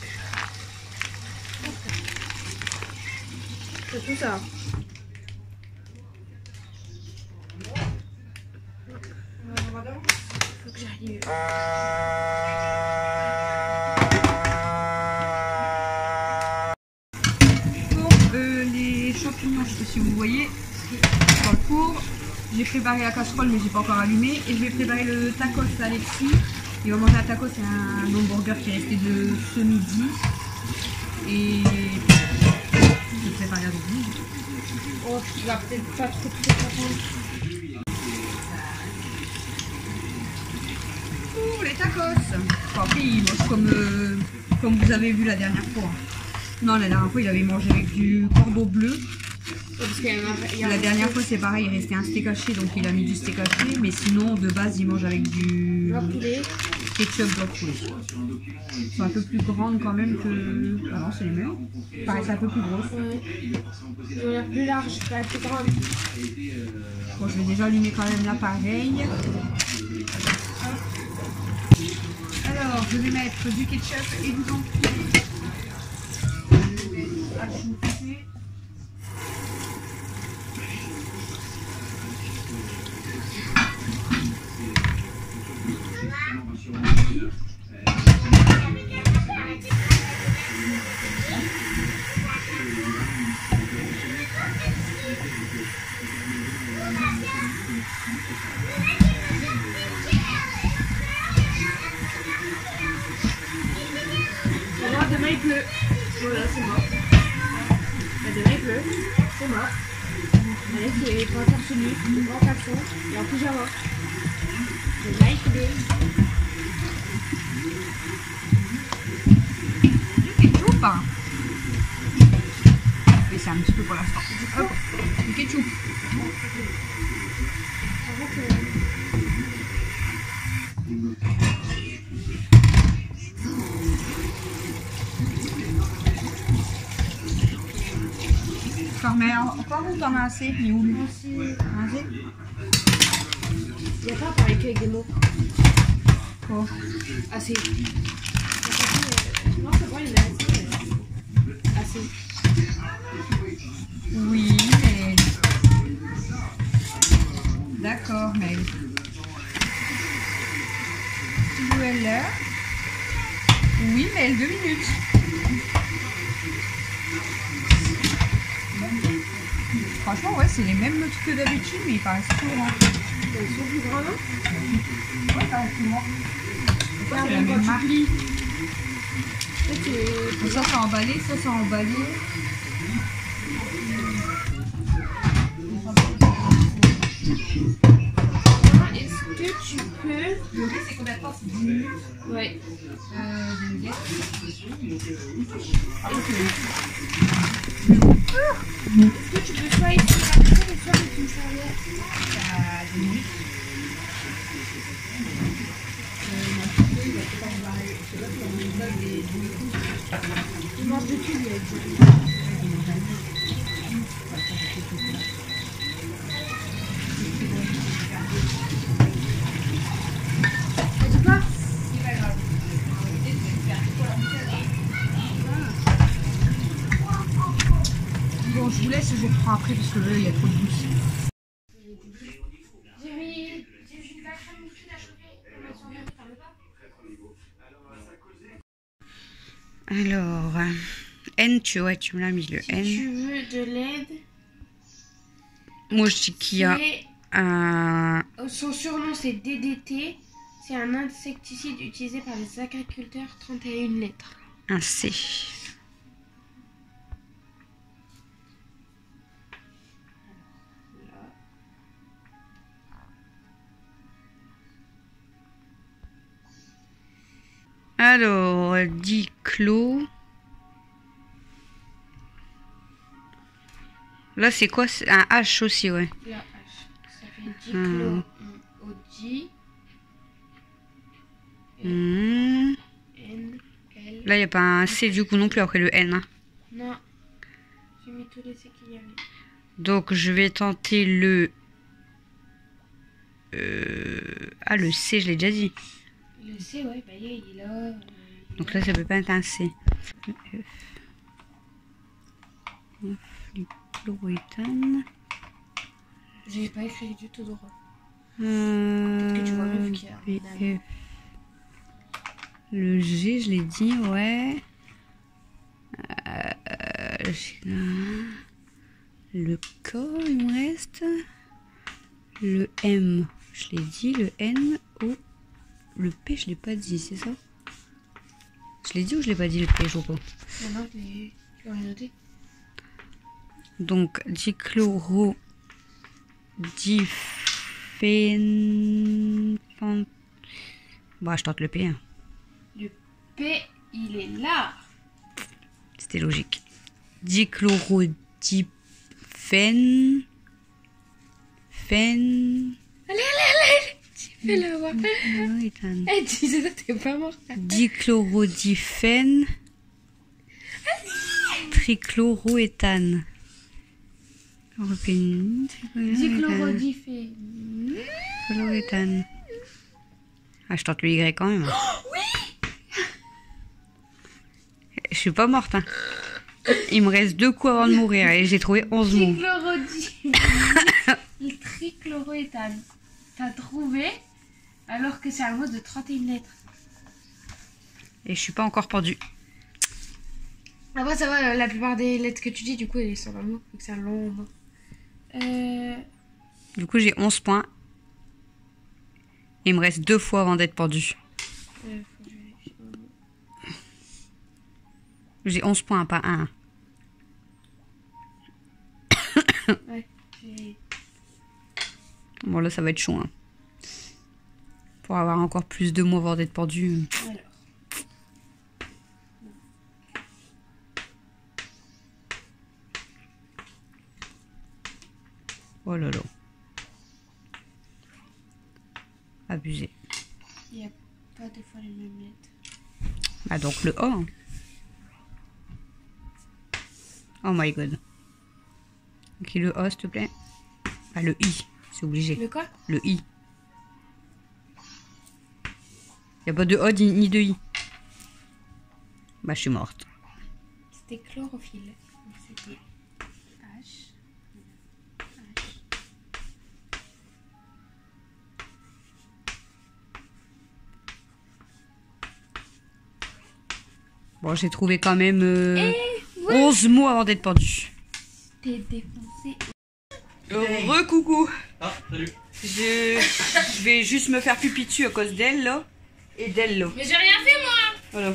Speaker 3: C'est tout ça. Faut que j'arrive.
Speaker 1: Pour les champignons, je sais pas si vous voyez, dans le four. J'ai préparé la casserole mais j'ai pas encore allumé. Et je vais préparer le tacos à Alexis. Il va manger un tacos, c'est un hamburger qui est resté de ce midi. Et je vais préparer avec lui.
Speaker 3: Oh, tu vas peut-être pas trop attendre.
Speaker 1: Pour les tacos. Enfin, après il mange comme vous avez vu la dernière fois. Non, la dernière fois il avait mangé avec du corbeau bleu.
Speaker 3: Parce qu'il y a
Speaker 1: La dernière fois c'est pareil, il restait un steak haché donc il a mis du steak haché, mais sinon de base il mange avec du
Speaker 3: poulet.
Speaker 1: ketchup blanc poulet. Ils sont un peu plus grandes quand même que. Ah non, c'est les mêmes. Ils paraissent un peu plus grosses.
Speaker 3: Ouais. Ils ont l'air plus larges, pas plus grandes.
Speaker 1: Bon, je vais déjà allumer quand même l'appareil. Alors, je vais mettre du ketchup et du blanc poulet. Je vais ajouter.
Speaker 3: Voilà, demain il pleut. Voilà, c'est mort. Bah, demain il pleut. C'est mort. Alex il est pas torse nu, grand caleçon, il est en pyjama. Demain il pleut.
Speaker 1: Du ketchup. Mais c'est un petit peu pour l'instant. Hop, du ketchup. T'en mets encore ou t'en as assez? Mais où lui? Assez.
Speaker 3: Il n'y a pas à parler qu'avec des mots.
Speaker 1: Quoi?
Speaker 3: Assez. Non, c'est bon, il a assez. Assez.
Speaker 1: Oui, mais... D'accord, mais... Où elle est? Oui, mais elle 2 minutes. Franchement, ouais, c'est les mêmes trucs que d'habitude, mais ils paraissent plus grands.
Speaker 3: Ils sont plus grands, non?
Speaker 1: Ouais, ils paraissent plus grands. C'est la même marque. Ça, c'est emballé, ça, c'est emballé.
Speaker 3: Est-ce que tu peux...
Speaker 1: Le riz, c'est combien de temps? C'est 10 minutes.
Speaker 3: Ouais. Est-ce que tu peux soit ici la crème et soit avec une serviette? Il mange de tout, il a dit. T'as dit quoi?
Speaker 1: Bon, je vous laisse, je reprends après parce que là, il y a trop de mousse.
Speaker 3: J'ai mis de la crème fine à chauffer. Comme elles sont vertes, t'en veux pas?
Speaker 1: Alors, N, tu me l'as mis le
Speaker 3: Si
Speaker 1: N.
Speaker 3: tu veux de l'aide,
Speaker 1: Moi, je dis qu'il y a
Speaker 3: c'est...
Speaker 1: un...
Speaker 3: Son surnom c'est DDT. C'est un insecticide utilisé par les agriculteurs, 31 lettres.
Speaker 1: un C. Alors, diclo. Là, c'est quoi? C'est un H aussi, ouais.
Speaker 3: La H. Ça fait diclo. Odi.
Speaker 1: Hmm.
Speaker 3: N. L.
Speaker 1: Là, il n'y a pas un C du coup non plus après le N. Hein.
Speaker 3: Non. J'ai mis tous les C qu'il y avait.
Speaker 1: Donc, je vais tenter le... Ah, le C, je l'ai déjà dit.
Speaker 3: Le C, ouais, bah il est là.
Speaker 1: Donc là, ça peut pas être un C. Du chloroéthane.
Speaker 3: J'ai pas écrit du tout droit. que tu vois mieux vu qu'il y a un
Speaker 1: BF. Le G, je l'ai dit, ouais. Le K, il me reste. Le M, je l'ai dit. Le N, O. Le P, je l'ai pas dit, c'est ça? Je l'ai dit ou je l'ai pas dit le P, je vois pas.
Speaker 3: Non, je l'aurais noté.
Speaker 1: Donc, dichloro. Bah, je tente le P. Hein.
Speaker 3: Le P, il est là.
Speaker 1: C'était logique. Dichlorodiphen. Allez.
Speaker 3: Tu fais la voix. Eh, tu sais ça, t'es pas mort.
Speaker 1: Dichlorodiphen. Trichloroéthane. Trichloroéthane. Ah, je tente le Y quand même. Oui. Je suis pas morte. Hein. Il me reste 2 coups avant de mourir et j'ai trouvé 11 mots.
Speaker 3: Le trichloroéthane. T'as trouvé alors que c'est un mot de 31 lettres.
Speaker 1: Et je suis pas encore pendue.
Speaker 3: Après ça va, la plupart des lettres que tu dis du coup elles sont dans le mot, vu que c'est un long mot.
Speaker 1: Du coup, j'ai 11 points. Il me reste 2 fois avant d'être pendu. J'ai 11 points, pas 1.
Speaker 3: Ouais, j'ai...
Speaker 1: Bon, là, ça va être chaud. Hein. Pour avoir encore plus de mots avant d'être pendu.
Speaker 3: Alors.
Speaker 1: Oh là là. Abusé.
Speaker 3: Il n'y a pas deux fois les mêmes lettres.
Speaker 1: Ah, donc le O. Hein. Oh my god. Ok, le O, s'il te plaît. Ah, le I, c'est obligé.
Speaker 3: Le quoi?
Speaker 1: Le I. Il n'y a pas de O ni de I. Bah, je suis morte.
Speaker 3: C'était chlorophylle. Donc c'était H.
Speaker 1: Bon, j'ai trouvé quand même 11 mots avant d'être pendu.
Speaker 3: T'es défoncé.
Speaker 1: Re-coucou.
Speaker 4: Ah, salut.
Speaker 1: Je vais juste me faire pipi dessus à cause d'elle, là. Et d'elle, là.
Speaker 3: Mais j'ai rien fait moi.
Speaker 1: Voilà.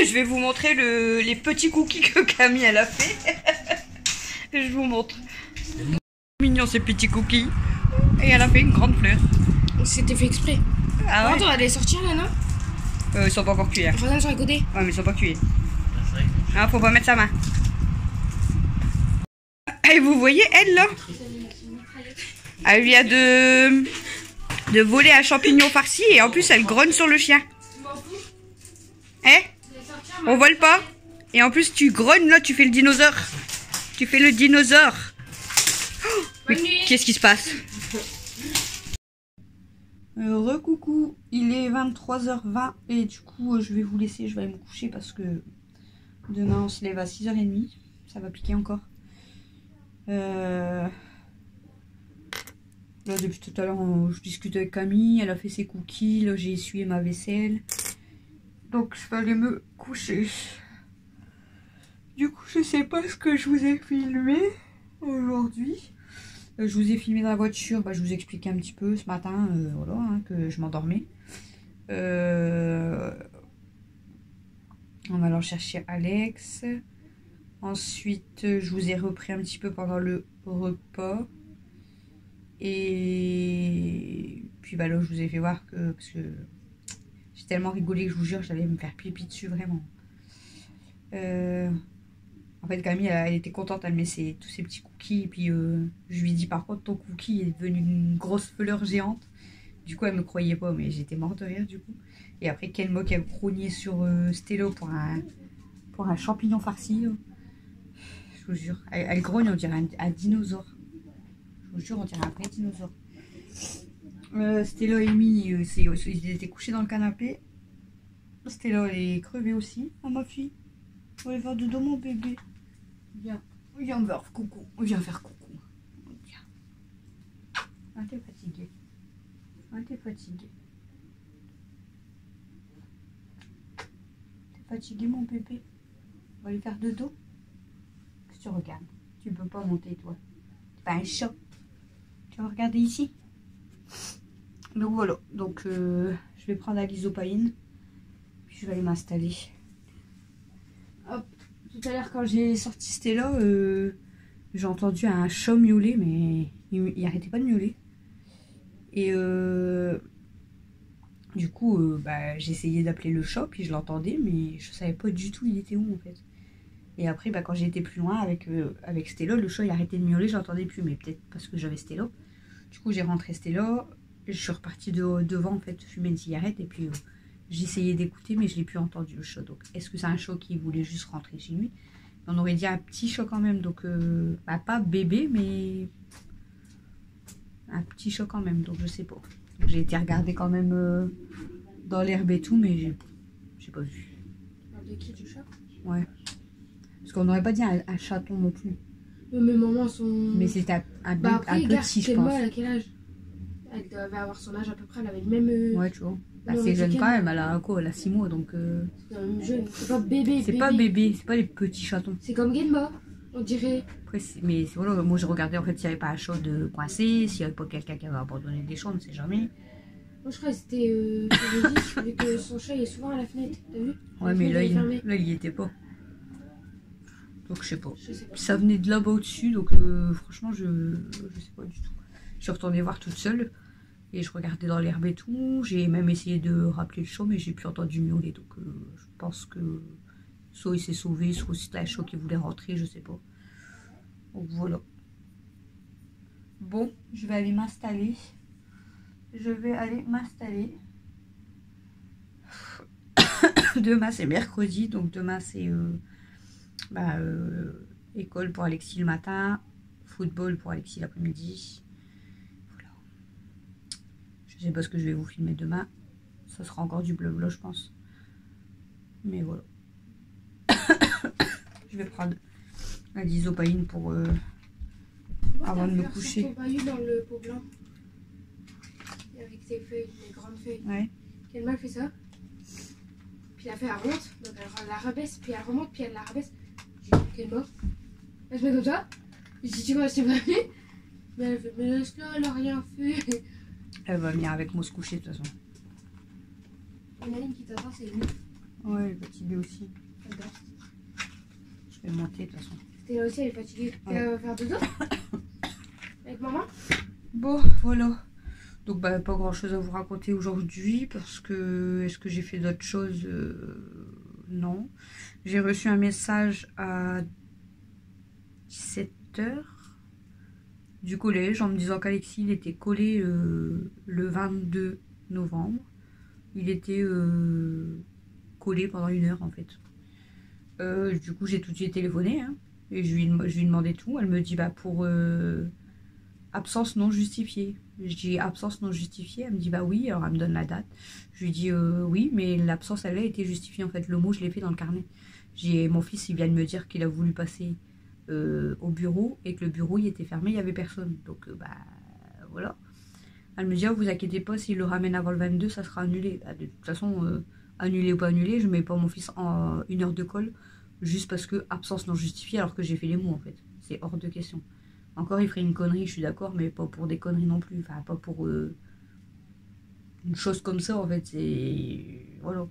Speaker 1: Je vais vous montrer les petits cookies que Camille, elle a fait. Je vous montre. Mignon, ces petits cookies. Et elle a fait une grande fleur.
Speaker 3: C'était fait exprès.
Speaker 1: Ah ouais?
Speaker 3: Attends, elle allait sortir là, non?
Speaker 1: Ils sont pas encore cuits. Hein.
Speaker 3: Regarde sur le côté.
Speaker 1: Ouais, mais ils sont pas cuits. Ah, faut pas mettre sa main. Et vous voyez, elle, là, elle vient de voler un champignon farci et en plus, elle grogne sur le chien. Hein? On vole pas. Et en plus, tu grognes, là, tu fais le dinosaure. Tu fais le dinosaure. Oh, mais qu'est-ce qui se passe? Recoucou, il est 23h20 et du coup, je vais vous laisser, je vais aller me coucher parce que demain, on se lève à 6h30. Ça va piquer encore. Là, depuis tout à l'heure, je discute avec Camille, elle a fait ses cookies, là j'ai essuyé ma vaisselle. Donc je vais aller me coucher. Du coup, je sais pas ce que je vous ai filmé aujourd'hui. Je vous ai filmé dans la voiture, bah, je vous expliquais un petit peu ce matin, voilà, hein, que je m'endormais. On va alors chercher Alex. Ensuite, je vous ai repris un petit peu pendant le repas. Et puis bah là, je vous ai fait voir que... Parce que j'ai tellement rigolé que je vous jure, j'allais me faire pipi dessus, vraiment. En fait, Camille, elle était contente, elle met tous ses petits cookies. Et puis, je lui ai dit, par contre, ton cookie est devenu une grosse fleur géante. Du coup, elle me croyait pas, mais j'étais morte de rire, du coup. Et après, Kenmo qui a grogné sur Stello pour un champignon farci. Je vous jure. Elle grogne, on dirait un dinosaure. Je vous jure, on dirait un vrai dinosaure. Stello et Amy, ils étaient couchés dans le canapé. Stello, elle est crevée aussi. Oh, ma fille. On va aller faire dodo, mon bébé. Viens. Viens me faire coucou. Viens faire coucou. Viens. Ah, t'es fatiguée. Ah, t'es fatiguée. T'es fatiguée, mon bébé. On va aller faire dodo. Qu'est-ce que tu regardes? Tu peux pas monter, toi. T'es pas un chat. Tu vas regarder ici. Donc voilà. Donc je vais prendre la lysopaïne. Puis je vais aller m'installer. Hop. Tout à l'heure quand j'ai sorti Stella, j'ai entendu un chat miauler, mais il arrêtait pas de miauler. Et du coup, bah, j'essayais d'appeler le chat, puis je l'entendais, mais je savais pas du tout il était où en fait. Et après, bah, quand j'ai été plus loin avec Stella, le chat il arrêtait de miauler, je l'entendais plus, mais peut-être parce que j'avais Stella. Du coup, j'ai rentré Stella, je suis repartie devant en fait, fumer une cigarette, et puis j'essayais d'écouter, mais je l'ai plus entendu le chat. Donc, est-ce que c'est un chat qui voulait juste rentrer chez lui? On aurait dit un petit chat quand même, donc bah, pas bébé, mais un petit chat quand même, donc je sais pas. J'ai été regarder quand même dans l'herbe et tout, mais j'ai pas vu.
Speaker 3: De qui, du chat?
Speaker 1: Ouais. Parce qu'on n'aurait pas dit un chaton non plus.
Speaker 3: Mais maman, son...
Speaker 1: Mais c'était un
Speaker 3: Bah après, regarde,
Speaker 1: petit, je pense.
Speaker 3: elle a quel âge? Elle devait avoir son âge à peu près, elle avait le même...
Speaker 1: Ouais, tu vois. Bah,
Speaker 3: non,
Speaker 1: c'est
Speaker 3: mais
Speaker 1: jeune
Speaker 3: c'est
Speaker 1: quand
Speaker 3: quel-
Speaker 1: même, elle a quoi? Elle a 6 mois, donc...
Speaker 3: C'est quand même jeune. C'est pas bébé,
Speaker 1: C'est pas bébé, c'est pas les petits chatons.
Speaker 3: C'est comme Genma. On dirait.
Speaker 1: Après, mais voilà, moi je regardais en fait s'il n'y avait pas la chaude coincée, s'il n'y avait pas quelqu'un qui avait abandonné des chats, on ne sait jamais.
Speaker 3: Moi je crois que c'était Régis, vu que son chat il est souvent à la fenêtre, t'as vu?
Speaker 1: Ouais, mais là il y était pas. Donc je sais pas.
Speaker 3: Je sais pas.
Speaker 1: Ça venait de là-bas au-dessus, donc franchement je sais pas du tout. Je suis retournée voir toute seule et je regardais dans l'herbe et tout. J'ai même essayé de rappeler le chat, mais j'ai plus entendu miauler, donc je pense que soit il s'est sauvé, soit c'était un chat qui voulait rentrer, je sais pas. Donc voilà. Bon, je vais aller m'installer. Demain c'est mercredi, donc demain c'est école pour Alexis le matin, football pour Alexis l'après-midi. Voilà. Je sais pas ce que je vais vous filmer demain. Ça sera encore du bleu je pense. Mais voilà. Je vais prendre la disopaline pour avant de me coucher.
Speaker 3: Ton paillu dans le pot blanc. Avec tes feuilles, les grandes feuilles.
Speaker 1: Ouais.
Speaker 3: Quelle main fait ça? Puis la feuille elle remonte, donc elle la rabaisse, puis elle remonte, puis elle la rabaisse. J'ai dit, quelle mort? Elle se met comme ça. J'ai dit, tu vois, c'est pas fait. Mais elle fait, mais laisse-la, elle a rien fait.
Speaker 1: Elle va venir avec moi se coucher de toute façon.
Speaker 3: Il y en a une qui t'attend, c'est une.
Speaker 1: Ouais, elle est fatiguée aussi.
Speaker 3: Regarde.
Speaker 1: Je vais monter de toute façon.
Speaker 3: T'es là aussi, elle est fatiguée.
Speaker 1: Ouais.
Speaker 3: Elle va faire dodo avec maman.
Speaker 1: Bon, voilà. Donc bah, pas grand chose à vous raconter aujourd'hui parce que est-ce que j'ai fait d'autres choses? Non. J'ai reçu un message à 17h du collège en me disant qu'Alexis il était collé le 22 novembre. Il était collé pendant 1 heure en fait. Du coup j'ai tout de suite téléphoné hein, et je lui ai demandé tout. Elle me dit bah pour absence non justifiée. Je dis absence non justifiée. Elle me dit bah oui, alors elle me donne la date. Je lui dis oui, mais l'absence elle a été justifiée en fait. Le mot je l'ai fait dans le carnet. J'ai mon fils il vient de me dire qu'il a voulu passer au bureau et que le bureau il était fermé, il n'y avait personne. Donc bah voilà. Elle me dit oh, vous inquiétez pas, s'il le ramène avant le 22 ça sera annulé. Bah, de toute façon annulé ou pas annulé, je mets pas mon fils en 1 heure de colle juste parce que absence non justifiée alors que j'ai fait les mots en fait. C'est hors de question. Encore, il ferait une connerie, je suis d'accord, mais pas pour des conneries non plus. Enfin, pas pour une chose comme ça, en fait. C'est... Voilà.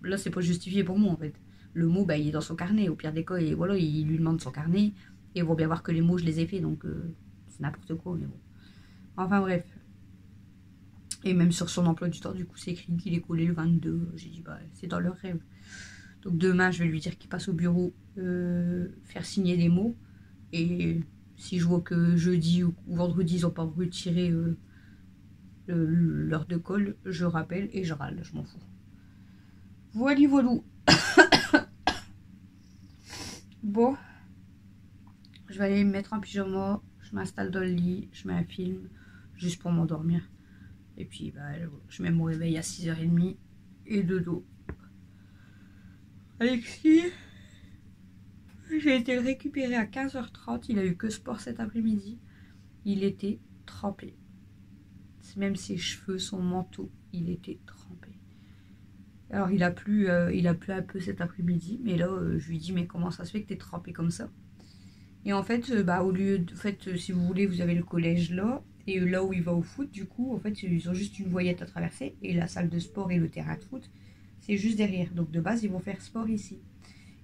Speaker 1: Là, c'est pas justifié pour moi, en fait. Le mot, bah, il est dans son carnet. Au pire des cas, et voilà, il lui demande son carnet. Et ils vont bien voir que les mots, je les ai faits. Donc, c'est n'importe quoi, mais bon. Enfin, bref. Et même sur son emploi du temps, du coup, c'est écrit qu'il est collé le 22. J'ai dit, bah, c'est dans leur rêve. Donc, demain, je vais lui dire qu'il passe au bureau faire signer des mots. Et... si je vois que jeudi ou vendredi, ils n'ont pas retiré l'heure de colle, je rappelle et je râle, je m'en fous. Voilà, voilà. Bon, je vais aller me mettre en pyjama, je m'installe dans le lit, je mets un film, juste pour m'endormir. Et puis, bah, je mets mon réveil à 6h30 et dodo. Alexis, j'ai été le récupérer à 15h30, il a eu que sport cet après-midi. Il était trempé. Même ses cheveux, son manteau, il était trempé. Alors il a plu un peu cet après-midi, mais là je lui dis mais comment ça se fait que t'es trempé comme ça? Et en fait, bah au lieu de, si vous voulez, vous avez le collège là, et là où il va au foot, du coup, en fait, ils ont juste une voyette à traverser, et la salle de sport et le terrain de foot, c'est juste derrière. Donc de base, ils vont faire sport ici.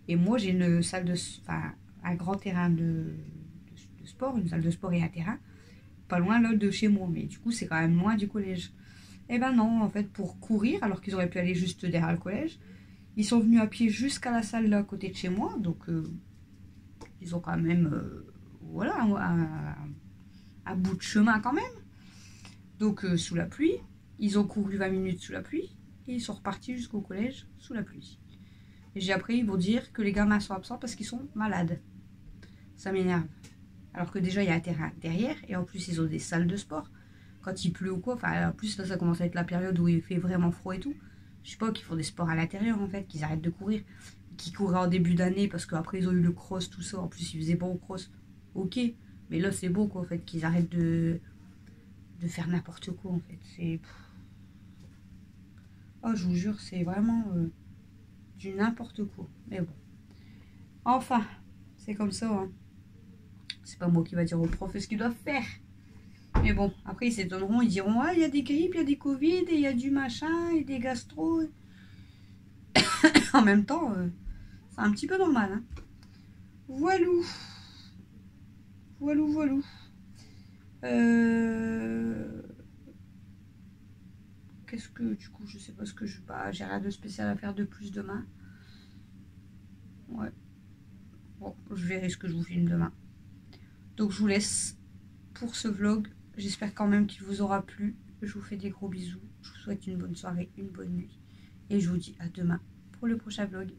Speaker 1: Et moi, j'ai une salle de, un grand terrain de sport, une salle de sport et un terrain, pas loin là de chez moi, mais du coup, c'est quand même loin du collège. Et ben non, en fait, pour courir, alors qu'ils auraient pu aller juste derrière le collège, ils sont venus à pied jusqu'à la salle là à côté de chez moi, donc ils ont quand même, voilà, un bout de chemin quand même. Donc sous la pluie, ils ont couru 20 minutes sous la pluie et ils sont repartis jusqu'au collège sous la pluie. Et après ils vont dire que les gamins sont absents parce qu'ils sont malades. Ça m'énerve. Alors que déjà il y a un terrain derrière et en plus ils ont des salles de sport. Quand il pleut ou quoi, enfin en plus là ça commence à être la période où il fait vraiment froid et tout. Je sais pas, qu'ils font des sports à l'intérieur en fait, qu'ils arrêtent de courir. Qui couraient en début d'année parce qu'après ils ont eu le cross, tout ça. En plus ils faisaient bon au cross. Ok, mais là c'est beau quoi en fait, qu'ils arrêtent de faire n'importe quoi en fait. C'est... Oh je vous jure, c'est vraiment du n'importe quoi. Mais bon. Enfin, C'est comme ça. Hein. C'est pas moi qui va dire aux profs ce qu'ils doivent faire. Mais bon, après ils s'étonneront, ils diront ah il y a des grippes, il y a des Covid, et il y a du machin, et des gastro. En même temps, c'est un petit peu normal. Hein. Voilou. Voilou, voilou. Qu'est-ce que du coup je sais pas ce que je... Bah, j'ai rien de spécial à faire de plus demain. Ouais. Bon, je verrai ce que je vous filme demain. Donc je vous laisse pour ce vlog. J'espère quand même qu'il vous aura plu. Je vous fais des gros bisous. Je vous souhaite une bonne soirée, une bonne nuit. Et je vous dis à demain pour le prochain vlog.